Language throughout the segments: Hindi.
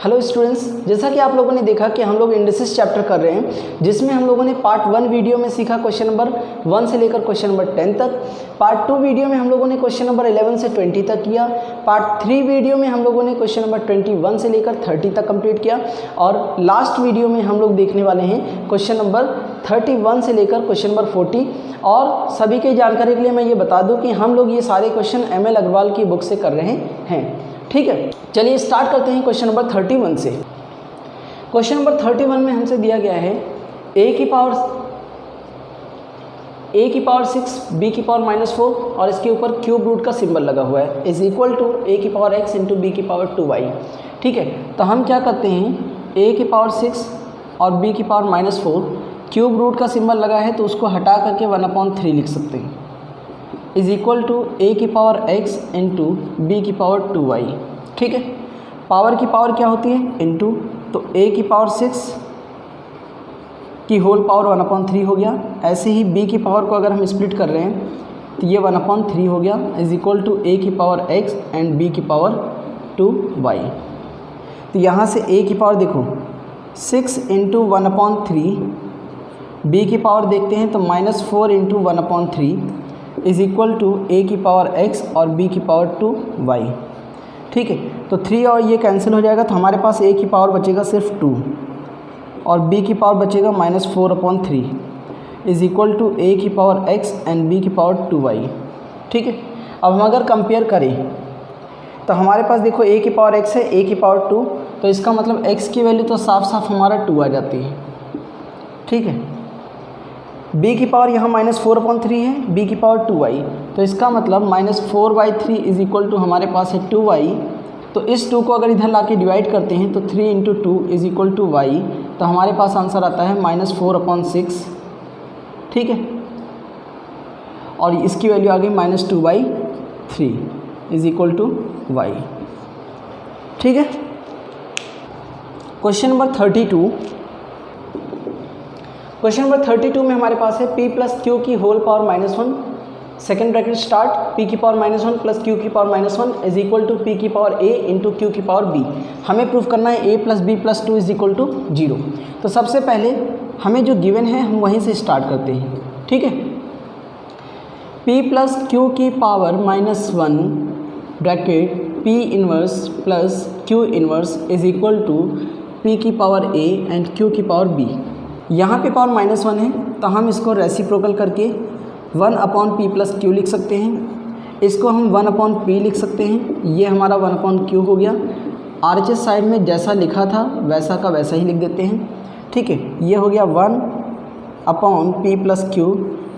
हेलो स्टूडेंट्स, जैसा कि आप लोगों ने देखा कि हम लोग इंडिसेस चैप्टर कर रहे हैं, जिसमें हम लोगों ने पार्ट 1 वीडियो में सीखा क्वेश्चन नंबर 1 से लेकर क्वेश्चन नंबर 10 तक। पार्ट 2 वीडियो में हम लोगों ने क्वेश्चन नंबर 11 से 20 तक किया। पार्ट 3 वीडियो में हम लोगों ने क्वेश्चन नंबर 21 से लेकर 30 तक कंप्लीट किया। और लास्ट वीडियो में हम लोग देखने वाले हैं क्वेश्चन नंबर 31 से लेकर क्वेश्चन नंबर 40। और सभी की जानकारी के लिए मैं ये बता दूँ कि हम लोग ये सारे क्वेश्चन ML अग्रवाल की बुक से कर रहे हैं। ठीक है, चलिए स्टार्ट करते हैं क्वेश्चन नंबर 31 से। क्वेश्चन नंबर 31 में हमसे दिया गया है a की पावर 6 b की पावर -4 और इसके ऊपर क्यूब रूट का सिंबल लगा हुआ है इज इक्वल टू a की पावर x इंटू b की पावर 2y। ठीक है, तो हम क्या करते हैं, a की पावर 6 और b की पावर -4 क्यूब रूट का सिंबल लगा है तो उसको हटा करके 1/3 लिख सकते हैं इज इक्वल टू a की पावर x इंटू b की पावर 2y। ठीक है, पावर की पावर क्या होती है, इंटू, तो a की पावर 6 की होल पावर 1/3 हो गया। ऐसे ही b की पावर को अगर हम स्प्लिट कर रहे हैं तो ये 1/3 हो गया इज इक्वल टू a की पावर x एंड b की पावर 2y। तो यहाँ से a की पावर देखो 6 इंटू 1/3, b की पावर देखते हैं तो -4 into 1/3 is equal to a की पावर x और b की पावर 2y। ठीक है, तो 3 और ये कैंसिल हो जाएगा तो हमारे पास a की पावर बचेगा सिर्फ 2 और b की पावर बचेगा -4/3 इज इक्वल टू a की पावर x एंड b की पावर 2y। ठीक है, अब हम अगर कंपेयर करें तो हमारे पास देखो a की पावर x है, a की पावर 2, तो इसका मतलब x की वैल्यू तो साफ साफ हमारा 2 आ जाती है। ठीक है, b की पावर यहाँ -4/3 है, b की पावर 2y, तो इसका मतलब -4/3 इज इक्वल टू हमारे पास है 2y। तो इस 2 को अगर इधर ला के डिवाइड करते हैं तो 3 into 2 is equal to y, तो हमारे पास आंसर आता है -4/6। ठीक है, और इसकी वैल्यू आ गई -2/3 इज इक्वल टू y। ठीक है, क्वेश्चन नंबर 32। क्वेश्चन नंबर 32 में हमारे पास है p प्लस क्यू की whole power -1, second bracket start, p की पावर -1 प्लस q की power -1 is equal to p की पावर a इंटू q की पावर b। हमें प्रूफ करना है a plus b plus 2 is equal to 0। तो सबसे पहले हमें जो गिवन है हम वहीं से स्टार्ट करते हैं। ठीक है, p प्लस q की power -1 bracket p inverse plus q inverse is equal to p की पावर a एंड q की पावर b। यहाँ पे पावर -1 है तो हम इसको रेसिप्रोकल करके 1/p प्लस q लिख सकते हैं। इसको हम 1/p लिख सकते हैं, ये हमारा 1/q हो गया। RHS साइड में जैसा लिखा था वैसा का वैसा ही लिख देते हैं। ठीक है, ये हो गया 1/p प्लस q।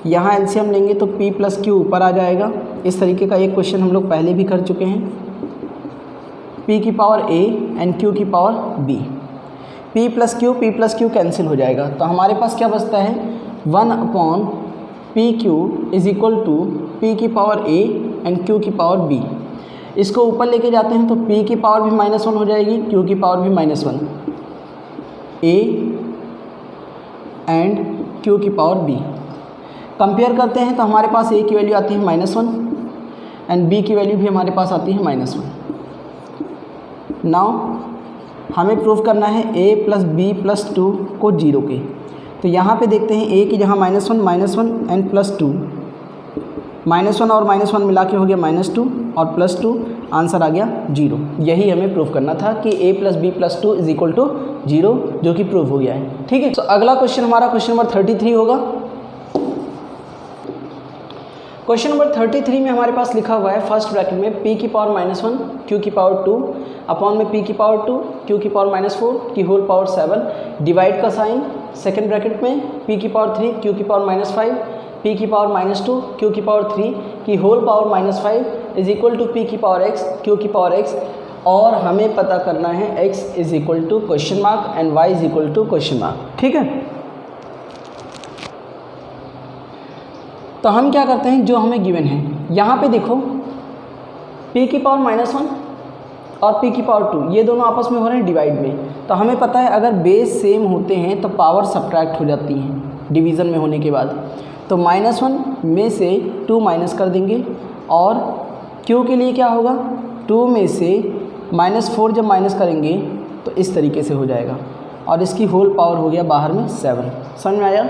यहाँ एलसीएम लेंगे तो p प्लस q ऊपर आ जाएगा। इस तरीके का एक क्वेश्चन हम लोग पहले भी कर चुके हैं। p की पावर a एंड q की power b, p plus q cancel हो जाएगा तो हमारे पास क्या बचता है, 1/pq is equal to p की पावर a एंड q की पावर b। इसको ऊपर लेके जाते हैं तो p की पावर भी -1 हो जाएगी, q की पावर भी -1, a एंड q की पावर b। कंपेयर करते हैं तो हमारे पास a की वैल्यू आती है -1 एंड b की वैल्यू भी हमारे पास आती है -1। नाउ हमें प्रूफ करना है a प्लस b प्लस 2 को 0 के। तो यहाँ पे देखते हैं a की जहाँ -1 एंड प्लस 2, -1 और -1 मिला के हो गया -2 और +2, आंसर आ गया 0। यही हमें प्रूफ करना था कि a plus b plus 2 is equal to 0, जो कि प्रूफ हो गया है। ठीक है, तो अगला क्वेश्चन हमारा क्वेश्चन नंबर 33 होगा। क्वेश्चन नंबर 33 में हमारे पास लिखा हुआ है फर्स्ट ब्रैकेट में p की पावर -1 q की पावर 2 अपॉन में p की पावर 2 q की पावर -4 की होल पावर 7, डिवाइड का साइन, सेकेंड ब्रैकेट में p की पावर 3 q की पावर -5 p की पावर -2 q की पावर 3 की whole power -5 is equal to p की पावर x q की पावर x। और हमें पता करना है x is equal to question mark and y is equal to question mark. ठीक है, तो हम क्या करते हैं, जो हमें गिवन है यहाँ पे देखो p की पावर -1 और p की पावर 2 ये दोनों आपस में हो रहे हैं डिवाइड में। तो हमें पता है अगर बेस सेम होते हैं तो पावर सब्ट्रैक्ट हो जाती हैं डिवीज़न में होने के बाद। तो -1 में से 2 माइनस कर देंगे और q के लिए क्या होगा, 2 में से -4 जब माइनस करेंगे तो इस तरीके से हो जाएगा और इसकी होल पावर हो गया बाहर में 7। समझ में आया?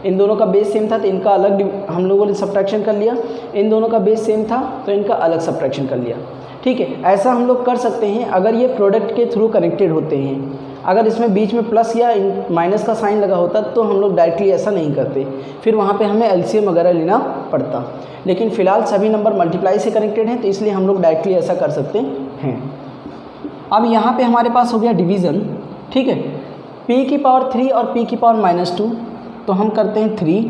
इन दोनों का बेस सेम था तो इनका अलग हम लोगों ने सब्ट्रैक्शन कर लिया, इन दोनों का बेस सेम था तो इनका अलग सब्ट्रैक्शन कर लिया। ठीक है, ऐसा हम लोग कर सकते हैं अगर ये प्रोडक्ट के थ्रू कनेक्टेड होते हैं। अगर इसमें बीच में प्लस या माइनस का साइन लगा होता तो हम लोग डायरेक्टली ऐसा नहीं करते, फिर वहाँ पे हमें एलसीएम वगैरह लेना पड़ता। लेकिन फ़िलहाल सभी नंबर मल्टीप्लाई से कनेक्टेड हैं तो इसलिए हम लोग डायरेक्टली ऐसा कर सकते हैं। अब यहाँ पे हमारे पास हो गया डिवीज़न। ठीक है, p की पावर 3 और p की पावर -2, तो हम करते हैं 3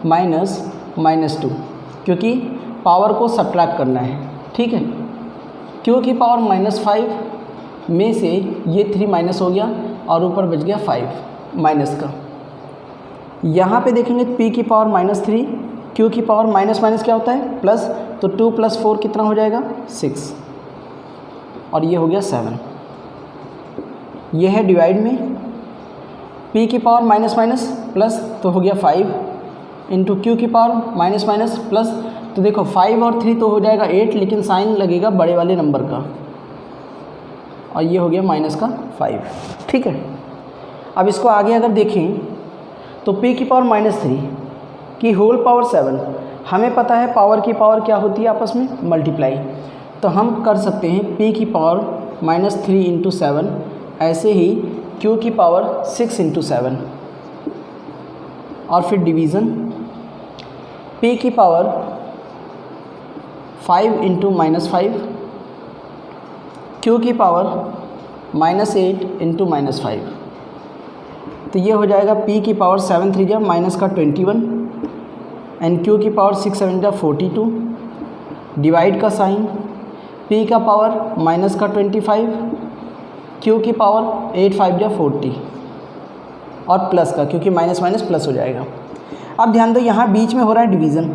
माइनस -2 क्योंकि पावर को सब्ट्रैक्ट करना है। ठीक है, q की पावर -5 में से ये 3 माइनस हो गया और ऊपर बच गया 5 माइनस का। यहाँ पे देखेंगे p की पावर -3, q की पावर माइनस क्या होता है प्लस, तो 2 + 4 कितना हो जाएगा 6 और ये हो गया 7। ये है डिवाइड में p की पावर माइनस प्लस तो हो गया 5 इंटू q की पावर माइनस प्लस, तो देखो 5 और 3 तो हो जाएगा 8, लेकिन साइन लगेगा बड़े वाले नंबर का और ये हो गया -5। ठीक है, अब इसको आगे अगर देखें तो p की पावर -3 की होल पावर 7, हमें पता है पावर की पावर क्या होती है आपस में मल्टीप्लाई, तो हम कर सकते हैं p की पावर -3 × 7, ऐसे ही q की पावर 6 × 7 और फिर डिवीज़न p की पावर 5 × -5, q की पावर -8 × -5, तो ये हो जाएगा p की पावर 7 3 जा -21 एंड q की पावर 6 7 जा 42, डिवाइड का साइन p का पावर -25, q की पावर 8 5 जा 40 और प्लस का, क्योंकि माइनस प्लस हो जाएगा। अब ध्यान दो यहाँ बीच में हो रहा है डिवीज़न,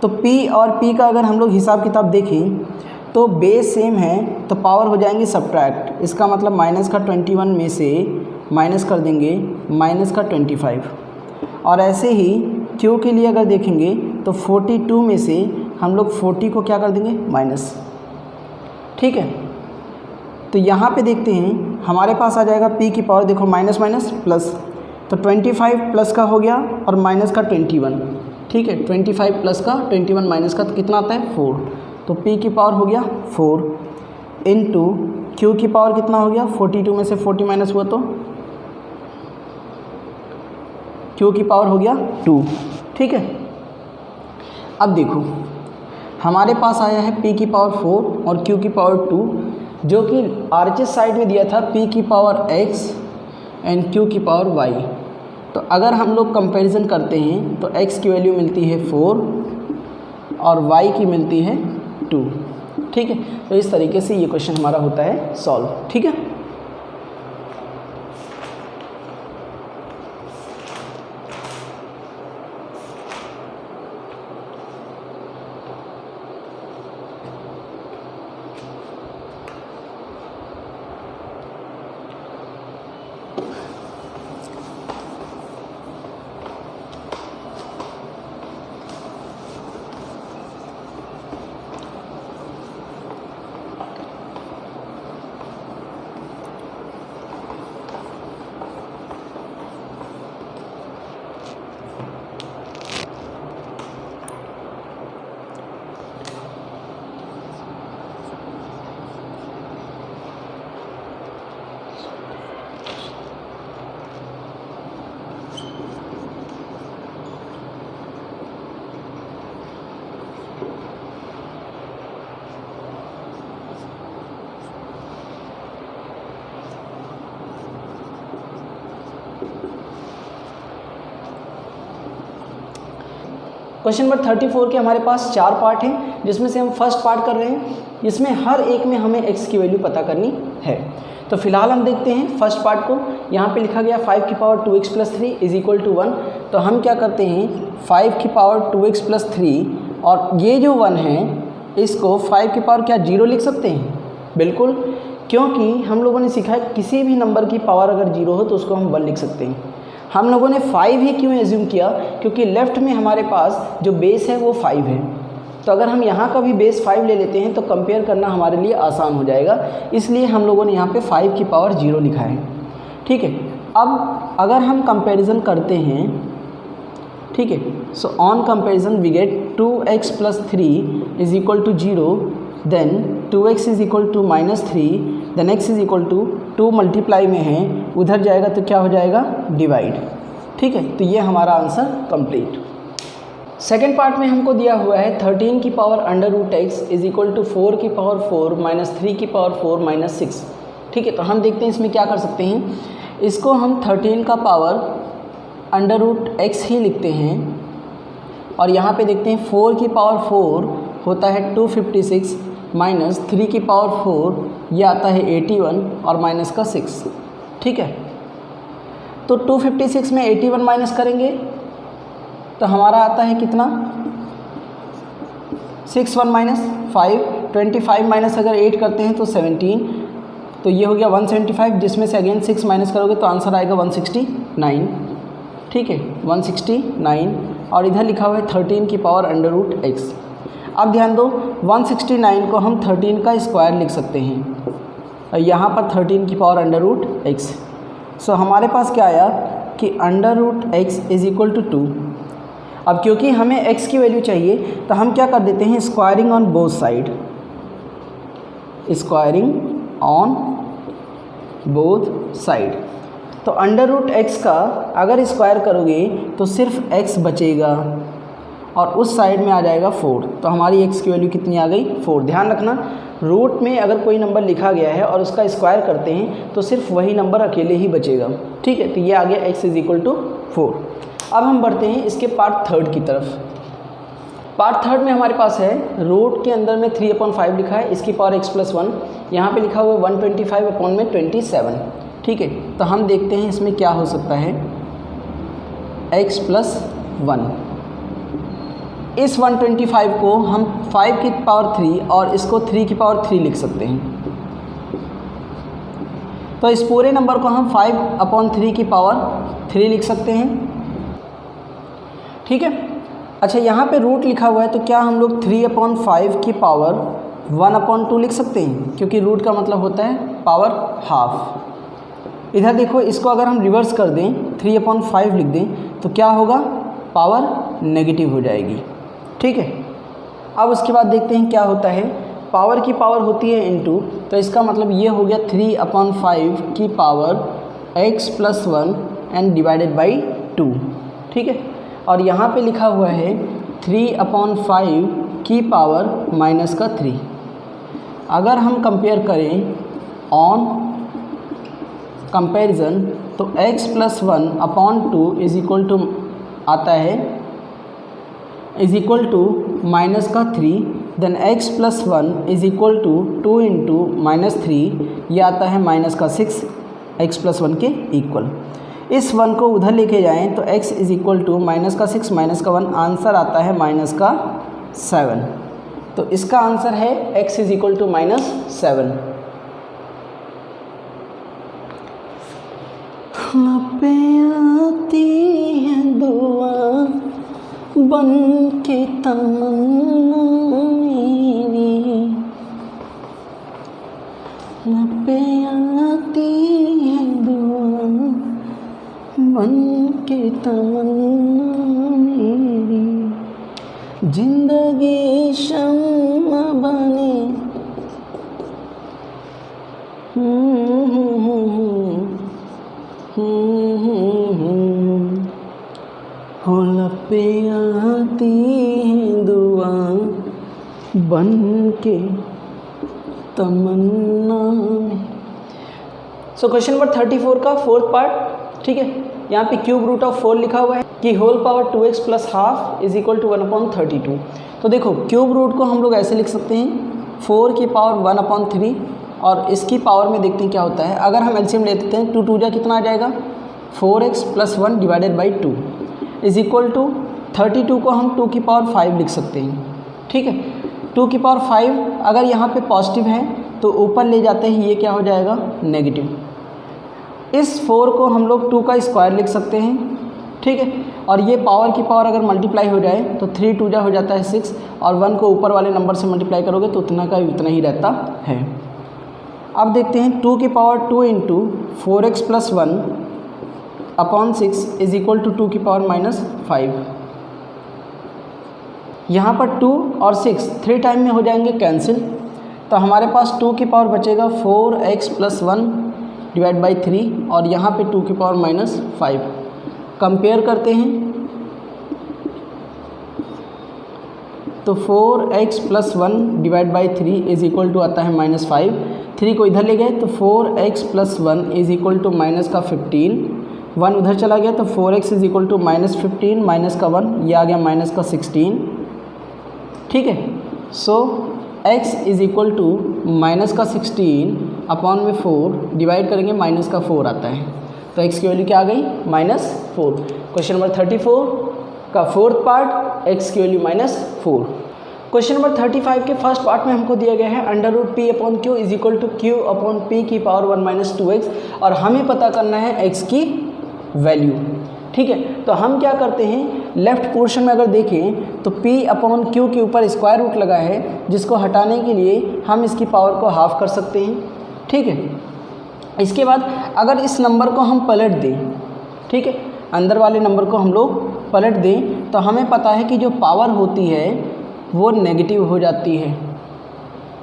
तो p और p का अगर हम लोग हिसाब किताब देखें तो बेस सेम है तो पावर हो जाएंगे सब्ट्रैक्ट। इसका मतलब -21 में से माइनस कर देंगे -25, और ऐसे ही q के लिए अगर देखेंगे तो 42 में से हम लोग 40 को क्या कर देंगे माइनस। ठीक है, तो यहाँ पे देखते हैं हमारे पास आ जाएगा p की पावर, देखो माइनस प्लस, तो 25 प्लस का हो गया और माइनस का 21। ठीक है, 25 प्लस का 21 माइनस का तो कितना आता है 4, तो p की पावर हो गया 4 इंटू q की पावर कितना हो गया 42 में से 40 माइनस हुआ तो q की पावर हो गया 2। ठीक है, अब देखो हमारे पास आया है p की पावर 4 और q की पावर 2, जो कि RHS साइड में दिया था p की पावर x एंड q की पावर y। तो अगर हम लोग कंपैरिजन करते हैं तो x की वैल्यू मिलती है 4 और y की मिलती है 2। ठीक है, तो इस तरीके से ये क्वेश्चन हमारा होता है सॉल्व। ठीक है, क्वेश्चन नंबर 34 के हमारे पास 4 पार्ट हैं, जिसमें से हम फर्स्ट पार्ट कर रहे हैं, जिसमें हर एक में हमें x की वैल्यू पता करनी है। तो फिलहाल हम देखते हैं फर्स्ट पार्ट को। यहाँ पे लिखा गया 5 की पावर 2x + 3 = 1। तो हम क्या करते हैं 5 की पावर 2x + 3 और ये जो 1 है इसको 5 की पावर क्या 0 लिख सकते हैं? बिल्कुल, क्योंकि हम लोगों ने सीखा है किसी भी नंबर की पावर अगर 0 हो तो उसको हम 1 लिख सकते हैं। हम लोगों ने 5 ही क्यों एज्यूम किया? क्योंकि लेफ़्ट में हमारे पास जो बेस है वो 5 है, तो अगर हम यहाँ का भी बेस 5 ले लेते हैं तो कंपेयर करना हमारे लिए आसान हो जाएगा, इसलिए हम लोगों ने यहाँ पे 5 की पावर 0 लिखा है। ठीक है, अब अगर हम कंपैरिजन करते हैं, ठीक है, so on comparison we get 2x + 3 is equal to 0, then 2x is equal to -3, then x is equal to 2 multiply में है, उधर जाएगा तो क्या हो जाएगा, डिवाइड। ठीक है, तो ये हमारा आंसर कंप्लीट। सेकेंड पार्ट में हमको दिया हुआ है 13 की power √x is equal to 4 की पावर 4 -3 की पावर 4 -6। ठीक है, तो हम देखते हैं इसमें क्या कर सकते हैं। इसको हम 13 का पावर √x ही लिखते हैं, और यहाँ पे देखते हैं 4 की पावर 4 होता है 256 -3 की पावर 4 ये आता है 81 और माइनस का 6। ठीक है, तो 256 में 81 माइनस करेंगे तो हमारा आता है कितना, 6 1 -5, 25 माइनस अगर 8 करते हैं तो 17, तो ये हो गया 175, जिसमें से अगेन 6 माइनस करोगे तो आंसर आएगा 169। ठीक है, 169, और इधर लिखा हुआ है 13 की पावर √x। अब ध्यान दो, 169 को हम 13 का स्क्वायर लिख सकते हैं, और यहाँ पर 13 की पावर √x। सो हमारे पास क्या आया कि √x इज इक्वल टू 2। अब क्योंकि हमें x की वैल्यू चाहिए तो हम क्या कर देते हैं, squaring on both side, squaring on both side. तो √x का अगर स्क्वायर करोगे तो सिर्फ x बचेगा और उस साइड में आ जाएगा 4, तो हमारी x की वैल्यू कितनी आ गई, 4। ध्यान रखना, रूट में अगर कोई नंबर लिखा गया है और उसका स्क्वायर करते हैं तो सिर्फ वही नंबर अकेले ही बचेगा। ठीक है, तो ये आ गया x इज इक्वल टू 4। अब हम बढ़ते हैं इसके पार्ट थर्ड की तरफ। पार्ट थर्ड में हमारे पास है रूट के अंदर में 3/5 लिखा है, इसकी पावर x + 1, यहाँ पे लिखा हुआ है 125/27। ठीक है, तो हम देखते हैं इसमें क्या हो सकता है, x + 1। इस 125 को हम 5 की पावर 3 और इसको 3 की पावर 3 लिख सकते हैं। तो इस पूरे नंबर को हम 5/3 की पावर 3 लिख सकते हैं। ठीक है, अच्छा यहाँ पे रूट लिखा हुआ है तो क्या हम लोग 3/5 की पावर 1/2 लिख सकते हैं, क्योंकि रूट का मतलब होता है पावर हाफ। इधर देखो, इसको अगर हम रिवर्स कर दें, 3/5 लिख दें तो क्या होगा, पावर नेगेटिव हो जाएगी। ठीक है, अब उसके बाद देखते हैं क्या होता है, पावर की पावर होती है इनटू, तो इसका मतलब ये हो गया 3/5 की power x + 1 and divided by 2। ठीक है, और यहाँ पे लिखा हुआ है 3/5 की पावर -3। अगर हम कंपेयर करें ऑन कंपैरिजन तो x + 1/2 इज इक्वल टू आता है is equal to -3, then x + 1 is equal to 2 × -3, ये आता है -6, x + 1 के इक्वल। इस 1 को उधर लेके जाएं तो x is equal to -6 -1, answer आता है -7। तो इसका आंसर है x इज इक्वल टू -7। पे आती है दुआ बन के तमन्ना मेरी, पे आती है दुआ बन के तमन्ना मेरी, जिंदगी शम्मा बने हो लपे आती है दुआ बन के तमन्ना में। सो क्वेश्चन नंबर 34 का फोर्थ पार्ट। ठीक है, यहाँ पे क्यूब रूट ऑफ 4 लिखा हुआ है कि whole power 2x + ½ is equal to 1/32। तो देखो क्यूब रूट को हम लोग ऐसे लिख सकते हैं 4 की पावर 1/3, और इसकी पावर में देखते हैं क्या होता है। अगर हम एलसीएम ले लेते हैं 2 2 जा कितना आ जाएगा, 4x + 1 divided by 2 is equal to 32 को हम 2 की पावर 5 लिख सकते हैं। ठीक है, 2 की पावर 5 अगर यहाँ पे पॉजिटिव है तो ऊपर ले जाते ही ये क्या हो जाएगा, नेगेटिव। इस 4 को हम लोग 2 का स्क्वायर लिख सकते हैं, ठीक है। और ये पावर की पावर अगर मल्टीप्लाई हो जाए तो 3 2 जा हो जाता है 6, और 1 को ऊपर वाले नंबर से मल्टीप्लाई करोगे तो उतना का उतना ही रहता है। अब देखते हैं 2 की power 2 into 4x plus 1 upon 6 is equal to 2 की पावर माइनस 5। यहाँ पर 2 और 6 3 टाइम में हो जाएंगे कैंसिल, तो हमारे पास 2 की पावर बचेगा 4x प्लस 1 डिवाइड बाई 3, और यहाँ पे 2 की पावर माइनस 5। कंपेयर करते हैं तो 4x plus 1 divide by 3 is equal to आता है माइनस 5। 3 को इधर ले गए तो 4x plus 1 is equal to minus का 15, 1 उधर चला गया तो 4x is equal to minus 15 minus का 1, ये आ गया माइनस का 16। ठीक है, so x is equal to minus का 16 अपॉन में 4 डिवाइड करेंगे माइनस का 4 आता है, तो x की वैल्यू क्या आ गई -4। क्वेश्चन नंबर 34 का फोर्थ पार्ट x की वैल्यू -4। क्वेश्चन नंबर 35 के फर्स्ट पार्ट में हमको दिया गया है under root P upon Q is equal to Q upon P की पावर 1 माइनस 2x, और हमें पता करना है x की वैल्यू। ठीक है, तो हम क्या करते हैं, लेफ्ट पोर्शन में अगर देखें तो p अपॉन क्यू के ऊपर स्क्वायर रूट लगा है, जिसको हटाने के लिए हम इसकी पावर को हाफ कर सकते हैं। ठीक है, इसके बाद अगर इस नंबर को हम पलट दें, ठीक है, अंदर वाले नंबर को हम लोग पलट दें तो हमें पता है कि जो पावर होती है वो नेगेटिव हो जाती है।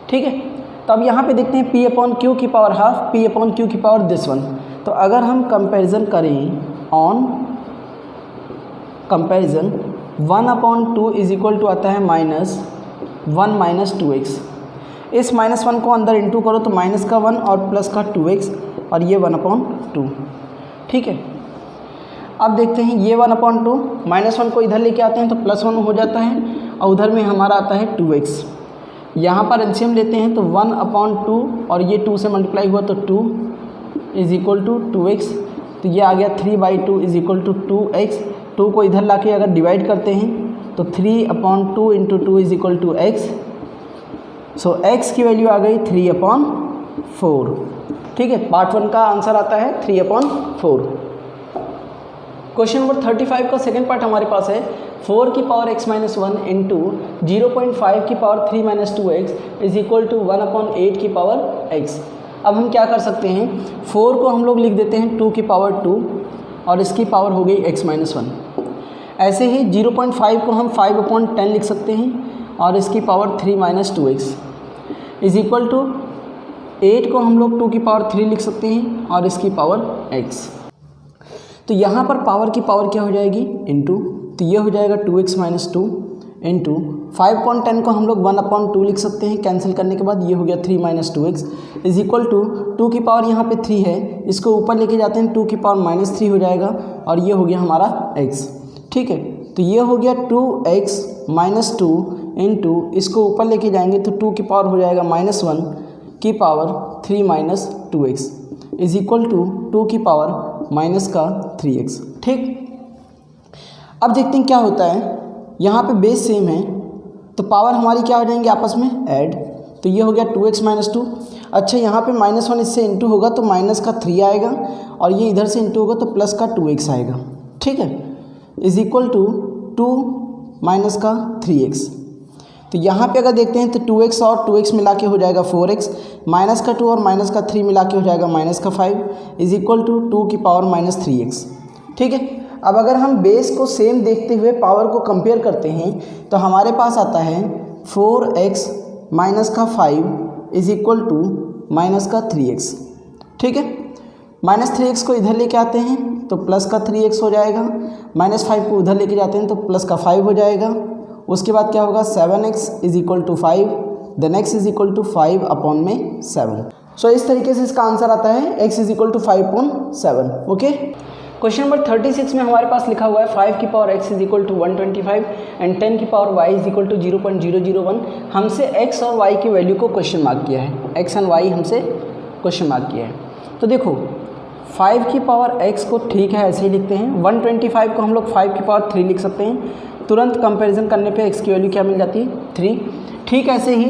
ठीक है, तो अब यहाँ पे देखते हैं p अपॉन क्यू की power half, p upon Q की पावर दिस वन। तो अगर हम कंपैरिजन करें on comparison 1 upon 2 is equal to आता है -1 माइनस 2x। इस -1 को अंदर इंटू करो तो माइनस का 1 और प्लस का 2x, और ये 1 अपॉन 2। ठीक है, अब देखते हैं ये 1 अपॉन 2, -1 को इधर लेके आते हैं तो +1 हो जाता है, और उधर में हमारा आता है 2x। यहाँ पर एलसीएम लेते हैं तो 1 अपॉन 2 और ये 2 से मल्टीप्लाई हुआ तो 2 इज इक्वल टू 2x, तो ये आ गया 3/2 इज इक्वल टू 2x। 2 को इधर लाके अगर डिवाइड करते हैं तो 3 upon 2 into 2 is equal to x। So x की वैल्यू आ गई 3/4। ठीक है, पार्ट 1 का आंसर आता है 3/4। क्वेश्चन नंबर 35 का सेकंड पार्ट हमारे पास है 4 की पावर x माइनस 1 इंटू 0.5 की power 3 minus 2x is equal to 1/8 की पावर x। अब हम क्या कर सकते हैं, 4 को हम लोग लिख देते हैं 2 की पावर 2 और इसकी पावर हो गई x माइनस 1। ऐसे ही 0.5 को हम 5/10 लिख सकते हैं और इसकी power 3 minus 2x is equal to 8 को हम लोग 2 की पावर 3 लिख सकते हैं और इसकी पावर x। तो यहाँ पर पावर की पावर क्या हो जाएगी इंटू, तो ये हो जाएगा 2x माइनस 2 इंटू 5/10 को हम लोग 1/2 लिख सकते हैं, कैंसिल करने के बाद ये हो गया 3 minus 2x is equal to 2 की पावर यहाँ पे 3 है, इसको ऊपर लेके जाते हैं 2 की पावर -3 हो जाएगा और ये हो गया हमारा x। ठीक है, तो ये हो गया 2x माइनस 2 इंटू इसको ऊपर लेके जाएंगे तो 2 की पावर हो जाएगा -1 की power 3 minus 2x is equal to 2 की पावर माइनस का 3x। ठीक, अब देखते हैं क्या होता है, यहाँ पे बेस सेम है तो पावर हमारी क्या हो जाएंगे आपस में ऐड, तो ये हो गया 2x माइनस 2। अच्छा, यहाँ पे -1 इससे इंटू होगा तो माइनस का 3 आएगा और ये इधर से इंटू होगा तो प्लस का 2x आएगा। ठीक है, इज इक्वल टू 2 माइनस का 3x। तो यहाँ पे अगर देखते हैं तो 2x और 2x मिला के हो जाएगा 4x, माइनस का 2 और माइनस का 3 मिला के हो जाएगा माइनस का 5 इज इक्वल टू 2 की पावर -3x। ठीक है, अब अगर हम बेस को सेम देखते हुए पावर को कंपेयर करते हैं तो हमारे पास आता है 4x माइनस का 5 इज इक्वल टू माइनस का 3x। ठीक है, -3x को इधर लेके आते हैं तो प्लस का 3x हो जाएगा, -5 को उधर लेके जाते हैं तो प्लस का 5 हो जाएगा। उसके बाद क्या होगा 7x is equal to 5, then x is equal to 5/7। So इस तरीके से इसका आंसर आता है x is equal to 5/7। Okay, question number 36 में हमारे पास लिखा हुआ है 5 की power x is equal to 125 and 10 की power y is equal to 0.001। हमसे x और y की वैल्यू को क्वेश्चन मार्क किया है, x एंड y हमसे क्वेश्चन मार्क किया है। तो देखो 5 की पावर x को ठीक है ऐसे ही लिखते हैं, 125 को हम लोग 5 की पावर 3 लिख सकते हैं, तुरंत कंपैरिजन करने पे x की वैल्यू क्या मिल जाती है 3। ठीक ऐसे ही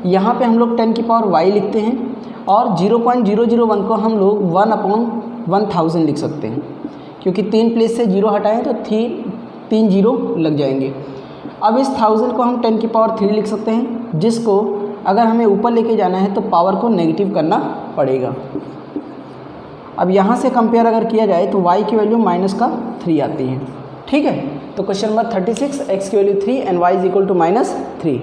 यहाँ पे हम लोग 10 की पावर y लिखते हैं और 0.001 को हम लोग 1/1000 लिख सकते हैं। क्योंकि 3 प्लेस से 0 हटाएं तो 3 0 लग जाएंगे। अब इस 1000 को हम 10 की पावर 3 लिख सकते हैं, जिसको अगर हमें ऊपर लेके जाना है तो पावर को नेगेटिव करना पड़ेगा। अब यहाँ से कंपेयर अगर किया जाए तो y की वैल्यू -3 आती है। ठीक है, तो क्वेश्चन नंबर 36, x की value 3 and y is equal to -3।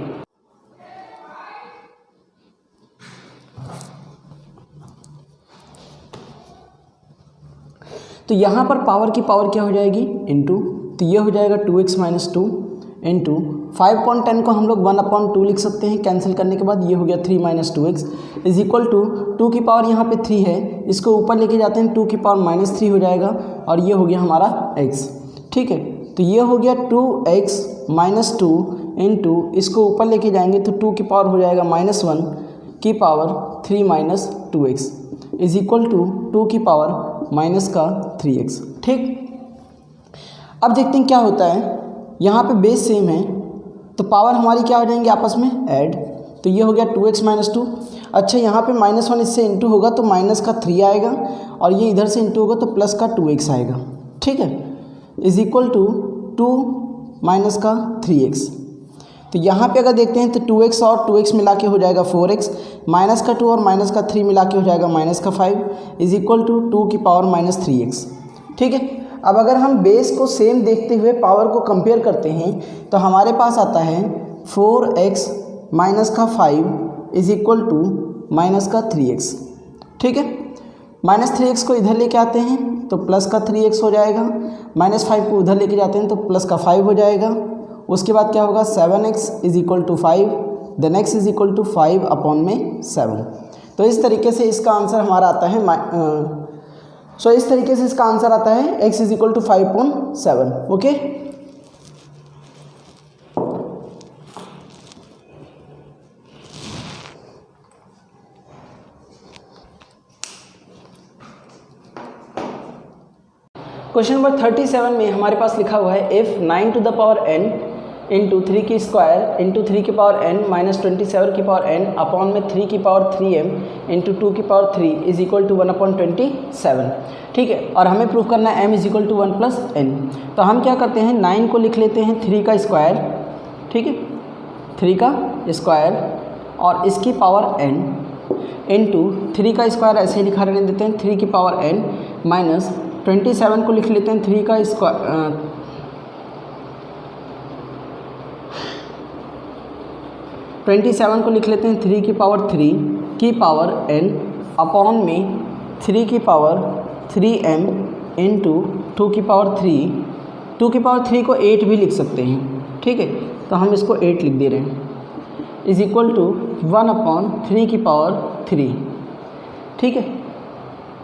तो यहाँ पर पावर की पावर क्या हो जाएगी, इनटू, तो ये हो जाएगा 2x - 2 इंटू 5/10 को हम लोग 1/2 लिख सकते हैं। कैंसिल करने के बाद ये हो गया 3 - 2x इज इक्वल टू 2 की पावर यहाँ पे 3 है, इसको ऊपर लेके जाते हैं 2 की पावर -3 हो जाएगा और ये हो गया हमारा x। ठीक है, तो ये हो गया 2x - 2 इंटू, इसको ऊपर लेके जाएंगे तो 2 की पावर हो जाएगा -1 की power 3 - 2x is equal to 2 की पावर -3x। ठीक, अब देखते हैं क्या होता है। यहाँ पे बेस सेम है तो पावर हमारी क्या हो जाएंगे आपस में ऐड, तो ये हो गया 2x - 2। अच्छा, यहाँ पे -1 इससे इंटू होगा तो -3 आएगा और ये इधर से इंटू होगा तो +2x आएगा। ठीक है, इज इक्वल टू 2 - 3x। तो यहाँ पे अगर देखते हैं तो 2x और 2x मिला के हो जाएगा 4x, -2 और -3 मिला के हो जाएगा -5 इज इक्वल टू 2 की पावर -3x। ठीक है, अब अगर हम बेस को सेम देखते हुए पावर को कंपेयर करते हैं तो हमारे पास आता है 4x - 5 is equal to -3x। ठीक है, -3x को इधर लेके आते हैं तो +3x हो जाएगा, -5 को उधर लेके जाते हैं तो +5 हो जाएगा। उसके बाद क्या होगा 7x is equal to 5, then x is equal to 5/7। तो इस तरीके से इसका आंसर हमारा आता है इस तरीके से इसका आंसर आता है x is equal to 5/7। Okay, question number 37 में हमारे पास लिखा हुआ है if 9 to the power n into 3 की स्क्वायर इंटू 3 की पावर n -27 की पावर n अपॉन में 3 की पावर 3m इंटू 2 की पावर 3 इज इक्वल टू 1/27। ठीक है, और हमें प्रूफ करना है m is equal to 1 + n। तो हम क्या करते हैं 9 को लिख लेते हैं 3 का स्क्वायर। ठीक है, 3 का स्क्वायर और इसकी पावर n इंटू 3 का स्क्वायर ऐसे ही लिखा रहने देते हैं 3 की पावर n -27 को लिख लेते हैं 3 का स्क्वायर 27 को लिख लेते हैं 3 की पावर 3 की पावर n अपॉन में 3 की पावर 3m इंटू 2 की पावर 3, 2 की पावर 3 को 8 भी लिख सकते हैं। ठीक है, तो हम इसको 8 लिख दे रहे हैं इज इक्वल टू 1/3 की पावर 3। ठीक है,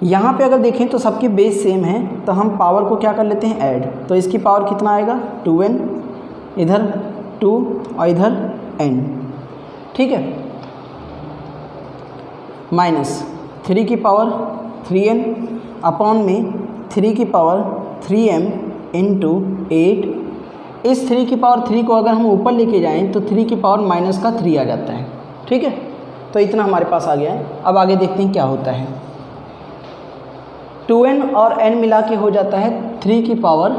यहाँ पे अगर देखें तो सबकी बेस सेम है तो हम पावर को क्या कर लेते हैं ऐड, तो इसकी पावर कितना आएगा 2n, इधर 2 और इधर n। ठीक है, -3 की पावर 3n अपॉन में 3 की पावर 3m इंटू 8। इस 3 की पावर 3 को अगर हम ऊपर लेके जाएं तो 3 की पावर -3 आ जाता है। ठीक है, तो इतना हमारे पास आ गया है। अब आगे देखते हैं क्या होता है। 2n और n मिला के हो जाता है 3 की पावर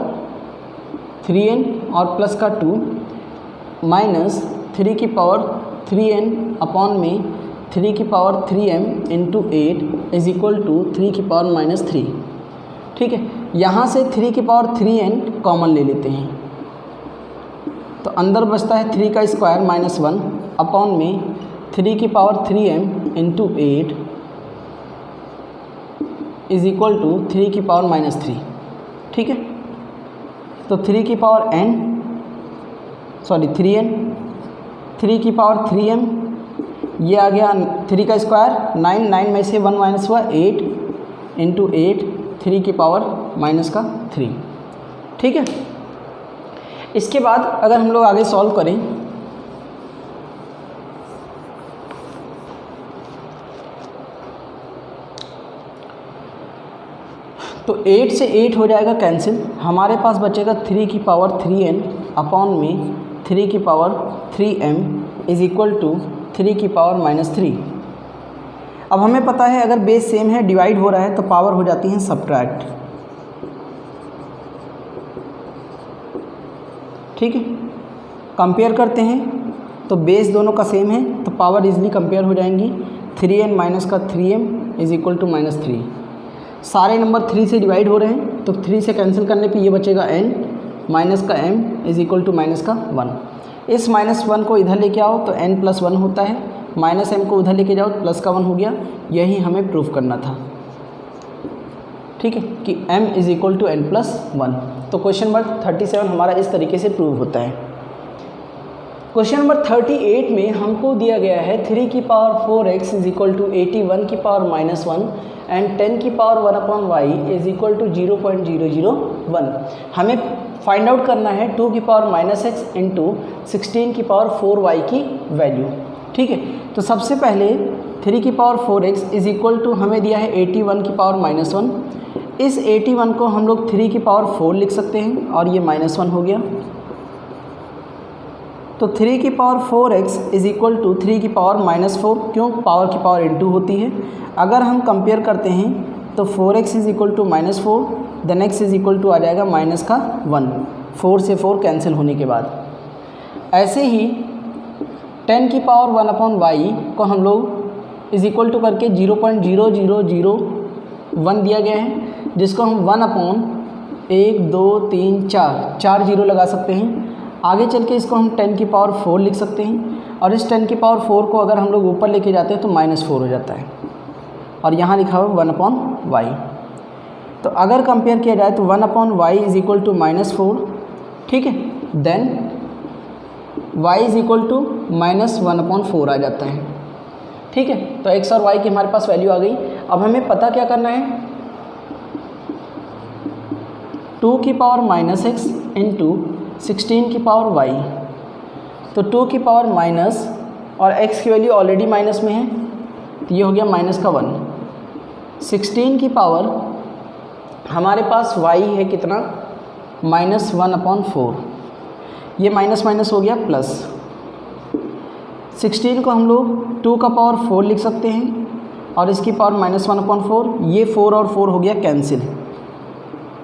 3n और प्लस का 2 माइनस 3 की पावर 3n अपॉन में 3 की power 3m into 8 is equal to 3 की पावर -3। ठीक है, यहाँ से 3 की पावर 3n कॉमन ले लेते हैं तो अंदर बचता है 3 का स्क्वायर -1 अपॉन में 3 की power 3m into 8 is equal to 3 की पावर -3। ठीक है, तो 3 की पावर 3n, 3 की पावर 3m, ये आ गया 3 का स्क्वायर 9 में से 1 माइनस हुआ 8 इंटू 8 3 की पावर -3। ठीक है, इसके बाद अगर हम लोग आगे सॉल्व करें तो 8 से 8 हो जाएगा कैंसिल, हमारे पास बचेगा 3 की पावर 3n अपॉन में 3 की power 3m is equal to 3 की पावर -3। अब हमें पता है अगर बेस सेम है डिवाइड हो रहा है तो पावर हो जाती है सब्ट्रैक्ट। ठीक है, कंपेयर करते हैं तो बेस दोनों का सेम है तो पावर इजली कंपेयर हो जाएंगी। 3n माइनस का 3m इज इक्वल टू -3। सारे नंबर 3 से डिवाइड हो रहे हैं तो 3 से कैंसिल करने पे ये बचेगा n माइनस का m is equal to minus का 1। इस -1 को इधर लेके आओ तो n प्लस 1 होता है, माइनस m को उधर लेके जाओ प्लस का 1 हो गया। यही हमें प्रूफ करना था, ठीक है, कि m is equal to n plus 1। तो क्वेश्चन नंबर 37 हमारा इस तरीके से प्रूव होता है। क्वेश्चन नंबर 38 में हमको दिया गया है 3 की power 4x is equal to 81 की पावर -1 एंड 10 की power 1/y is equal to 0.001। हमें फाइंड आउट करना है 2 की पावर -x इंटू 16 की पावर 4y की वैल्यू, ठीक है। तो सबसे पहले 3 की power 4x is equal to हमें दिया है 81 की पावर -1। इस 81 को हम लोग 3 की पावर 4 लिख सकते हैं और ये -1 हो गया। तो 3 की power 4x is equal to 3 की पावर -4, क्यों, पावर की पावर इंटू होती है। अगर हम कंपेयर करते हैं तो 4x is equal to -4, then x is equal to आ जाएगा माइनस का 1, 4 से 4 कैंसिल होने के बाद। ऐसे ही 10 की पावर 1/y को हम लोग इज इक्वल टू करके 0.0001 दिया गया है, जिसको हम 1/1 2 3 4 जीरो लगा सकते हैं। आगे चल के इसको हम 10 की पावर 4 लिख सकते हैं और इस 10 की पावर 4 को अगर हम लोग ऊपर लेके जाते हैं तो -4 हो जाता है और यहाँ लिखा हुआ 1/y। तो अगर कंपेयर किया जाए तो 1/y इज इक्वल टू -4, ठीक है, then y is equal to -1/4 आ जाता है, ठीक है। तो x और y की हमारे पास वैल्यू आ गई। अब हमें पता क्या करना है, 2 की पावर -x इंटू 16 की पावर y। तो 2 की पावर माइनस और x की वैल्यू ऑलरेडी माइनस में है तो ये हो गया -1। 16 की पावर हमारे पास y है कितना, -1/4। ये माइनस माइनस हो गया प्लस। 16 को हम लोग 2 का पावर 4 लिख सकते हैं और इसकी पावर -1/4। ये 4 और 4 हो गया कैंसिल,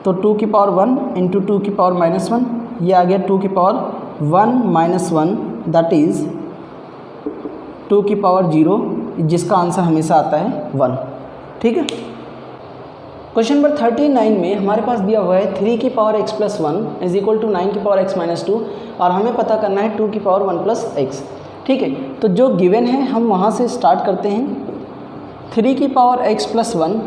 तो 2 की पावर 1 इंटू 2 की पावर -1, ये आ गया 2 की पावर 1 - 1 दैट इज़ 2 की पावर 0, जिसका आंसर हमेशा आता है 1, ठीक है। क्वेश्चन नंबर 39 में हमारे पास दिया हुआ है 3 की power x plus 1 is equal to 9 की पावर x माइनस 2 और हमें पता करना है 2 की पावर 1 प्लस x, ठीक है। तो जो गिवन है हम वहाँ से स्टार्ट करते हैं। 3 की power x plus 1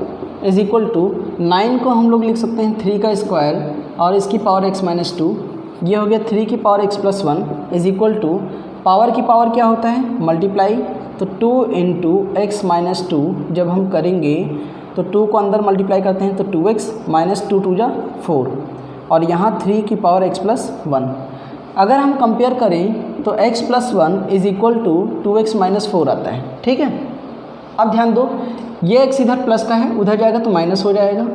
is equal to 9 को हम लोग लिख सकते हैं 3 का स्क्वायर और इसकी पावर x माइनस 2। ये हो गया 3 की power x plus 1 is equal to power की पावर क्या होता है, मल्टीप्लाई। तो 2 इंटू एक्स माइनस 2 जब हम करेंगे तो 2 को अंदर मल्टीप्लाई करते हैं तो 2x माइनस 2 2 जा 4 और यहाँ 3 की पावर x प्लस 1। अगर हम कंपेयर करें तो x plus 1 is equal to 2x minus 4 आता है, ठीक है। अब ध्यान दो, ये x इधर प्लस का है, उधर जाएगा तो माइनस हो जाएगा,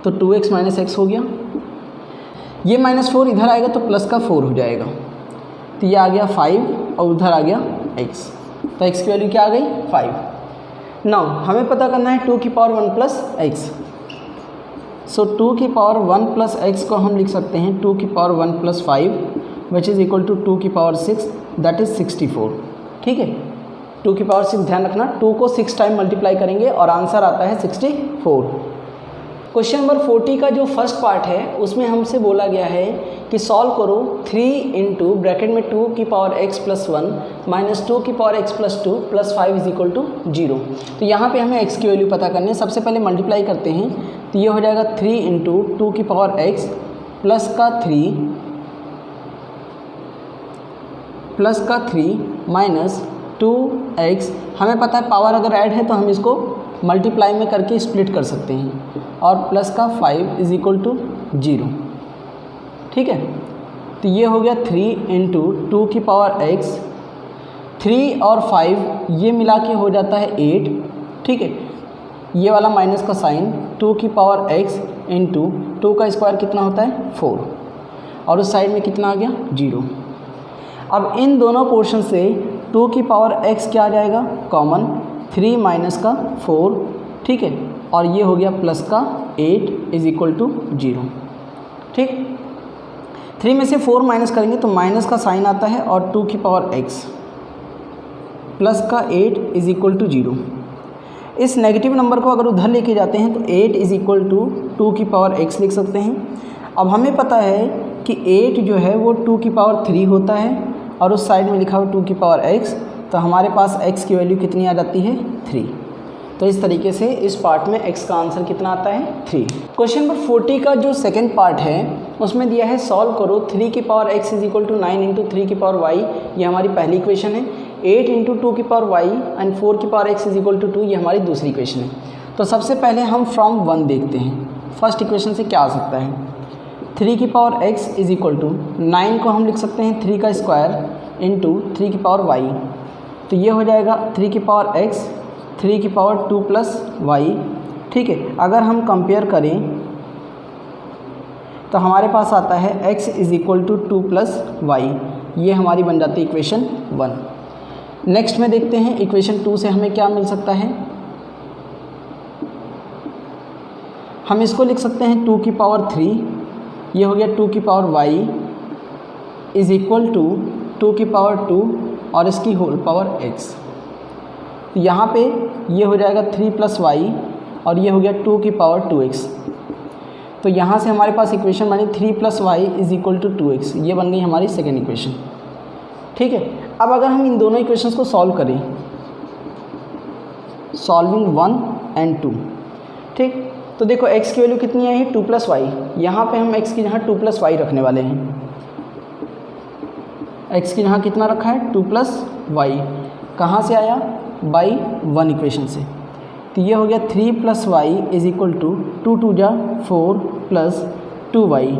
तो 2x माइनस x हो गया। ये -4 इधर आएगा तो प्लस का 4 हो जाएगा, तो ये आ गया 5 और उधर आ गया x, तो x की वैल्यू क्या आ गई 5। नाउ हमें पता करना है 2 की पावर 1 प्लस x। सो 2 की पावर 1 प्लस x को हम लिख सकते हैं 2 की power 1 plus 5 which is equal to 2 की पावर 6 दैट इज़ 64, ठीक है। 2 की पावर 6 ध्यान रखना, 2 को 6 टाइम मल्टीप्लाई करेंगे और आंसर आता है 64। क्वेश्चन नंबर 40 का जो फर्स्ट पार्ट है उसमें हमसे बोला गया है कि सॉल्व करो 3 इंटू ब्रैकेट में 2 की पावर x प्लस 1 माइनस 2 की power x plus 2 plus 5 is equal to 0। तो यहाँ पे हमें x की वैल्यू पता करनी है। सबसे पहले मल्टीप्लाई करते हैं तो ये हो जाएगा 3 इंटू 2 की पावर x प्लस का 3 माइनस 2x। हमें पता है पावर अगर ऐड है तो हम इसको मल्टीप्लाई में करके स्प्लिट कर सकते हैं और प्लस का 5 इज इक्वल टू 0, ठीक है। तो ये हो गया 3 इंटू 2 की पावर x, 3 और 5 ये मिला के हो जाता है 8, ठीक है। ये वाला माइनस का साइन 2 की पावर x इंटू 2 का स्क्वायर कितना होता है 4 और उस साइड में कितना आ गया 0। अब इन दोनों पोर्शन से 2 की पावर x क्या आ जाएगा कॉमन, 3 माइनस का 4, ठीक है, और ये हो गया प्लस का 8 इज इक्वल टू 0, ठीक। 3 में से 4 माइनस करेंगे तो माइनस का साइन आता है और 2 की पावर x प्लस का 8 इज इक्वल टू 0। इस नेगेटिव नंबर को अगर उधर लेके जाते हैं तो 8 इज इक्वल टू 2 की पावर x लिख सकते हैं। अब हमें पता है कि 8 जो है वो 2 की पावर 3 होता है और उस साइड में लिखा हुआ 2 की पावर x, तो हमारे पास x की वैल्यू कितनी आ जाती है 3। तो इस तरीके से इस पार्ट में x का आंसर कितना आता है 3। क्वेश्चन नंबर 40 का जो सेकंड पार्ट है उसमें दिया है सॉल्व करो 3 की power x is equal to 9 into 3 की पावर y, ये हमारी पहली इक्वेशन है। 8 इंटू 2 की पावर y एंड 4 की power x is equal to 2, ये हमारी दूसरी इक्वेशन है। तो सबसे पहले हम फ्रॉम 1 देखते हैं फर्स्ट इक्वेशन से क्या आ सकता है। 3 की power x is equal to 9 को हम लिख सकते हैं 3 का स्क्वायर इंटू 3 की पावर y, तो ये हो जाएगा 3 की पावर x 3 की पावर 2 प्लस y। ठीक है, अगर हम कंपेयर करें तो हमारे पास आता है x is equal to 2 plus y, ये हमारी बन जाती है इक्वेशन 1। नेक्स्ट में देखते हैं इक्वेशन 2 से हमें क्या मिल सकता है। हम इसको लिख सकते हैं 2 की पावर 3, ये हो गया 2 की power y is equal to 2 की पावर 2 और इसकी होल पावर x। तो यहाँ पे ये हो जाएगा 3 प्लस y और ये हो गया 2 की पावर 2x। तो यहाँ से हमारे पास इक्वेशन बनी 3 plus y is equal to 2x, ये बन गई हमारी सेकेंड इक्वेशन। ठीक है, अब अगर हम इन दोनों इक्वेशंस को सॉल्व करें, सॉल्विंग 1 एंड 2, ठीक, तो देखो x की वैल्यू कितनी आई है 2 प्लस वाई। यहाँ पर हम x की जहाँ 2 प्लस वाई रखने वाले हैं। x की जहाँ कितना रखा है 2 प्लस वाई, कहाँ से आया बाई 1 इक्वेशन से। तो ये हो गया 3 plus Y is equal to 2 2 जा 4 प्लस 2y।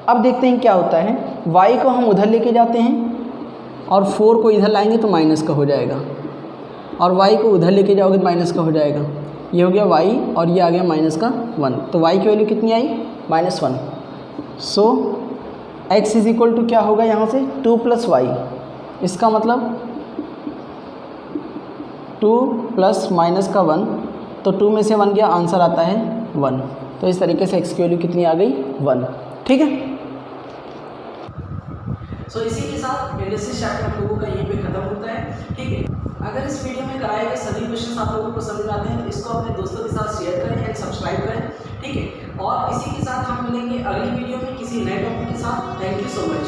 अब देखते हैं क्या होता है। y को हम उधर लेके जाते हैं और 4 को इधर लाएंगे तो माइनस का हो जाएगा, और y को उधर लेके जाओगे तो माइनस का हो जाएगा। ये हो गया y और ये आ गया माइनस का 1, तो y की वैल्यू कितनी आई -1। सो x इज इक्वल टू क्या होगा यहाँ से 2 प्लस वाई, इसका मतलब 2 प्लस माइनस का 1, तो 2 में से 1 गया, आंसर आता है 1। तो इस तरीके से x की वैल्यू कितनी आ गई 1। ठीक है, सो इसी के साथ इंडस्ट्री चैप्टर आप लोगों का यहीं पे खत्म होता है। ठीक है, अगर इस वीडियो में कराए गए सभी क्वेश्चन आप लोगों को समझ में आते हैं तो इसको अपने दोस्तों के साथ शेयर करें एंड सब्सक्राइब करें। ठीक है, और इसी के साथ हम मिलेंगे अगली वीडियो में किसी नए टॉपिक के साथ। Thank you so much.